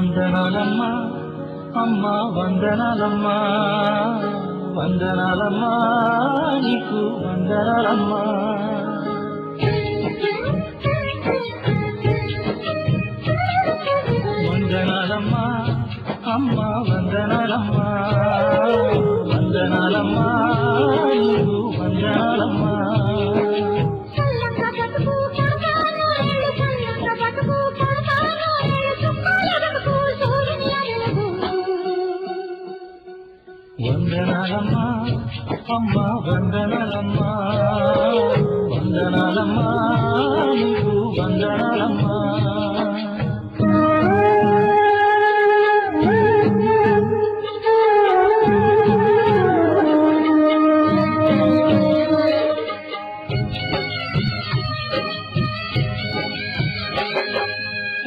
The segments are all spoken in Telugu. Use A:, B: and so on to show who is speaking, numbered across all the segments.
A: వందనాలమ్మా అమ్మా వందనాలమ్మా వందనాలమ్మా నీకు వందనాలమ్మా వందనాలమ్మా అమ్మా వందనాలమ్మా వందనాలమ్మా నీకు వందనాలమ్మా వందనాలమ్మా అమ్మా వందనాలమ్మా వందనాలమ్మా నీకు వందనాలమ్మా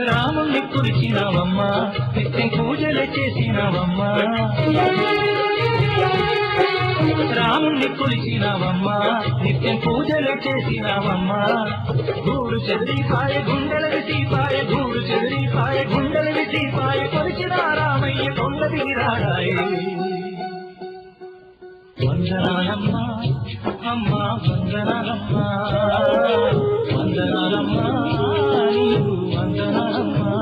A: రాముణ్ణి కురిచినావమ్మా నిత్యం పూజలు చేసినావమ్మా రాముణ్ణి కొలిచినావమ్మా నిత్యం పూజలు చేసినావమ్మా గూడు చెదిరిపాయ గుండెల విసిపాయ గూడు చెదిరిపాయ గుండెల విసిపాయ కొలిచిన రామయ్య కొండ దిగిరాడాయే వందనాలమ్మా అమ్మా వందనాలమ్మా వందనాలమ్మా నీకు వందనాలమ్మా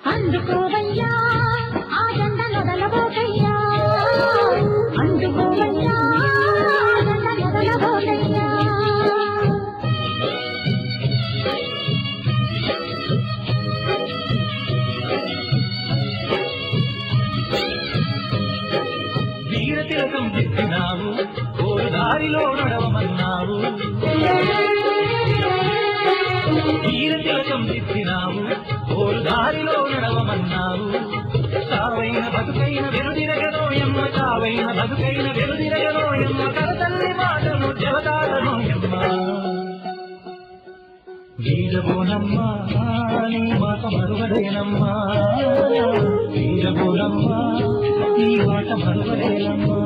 B: అందుకోవయ్యా ఆ దండ నొదలబోకయ్యా అందుకోవయ్యా ఆ దండ నొదలబోకయ్యా
A: వీర తిలకం దిద్దినావు ఓ దారిలో నడవమన్నావు వీర తిలకం దిద్దినావు ఓ దారిలో నడవమన్నావు సావైన బతుకైన వెలుదిరగనోయమ్మ సావైన బతుకైన వెలుదిరగనోయమ్మ కరతల్లి మాటను జవదాటనోయమ్మ వీరబోనమ్మా నీ మాట మరువలేనమ్మా వీరబోనమ్మా నీ మాట మరువలేనమ్మా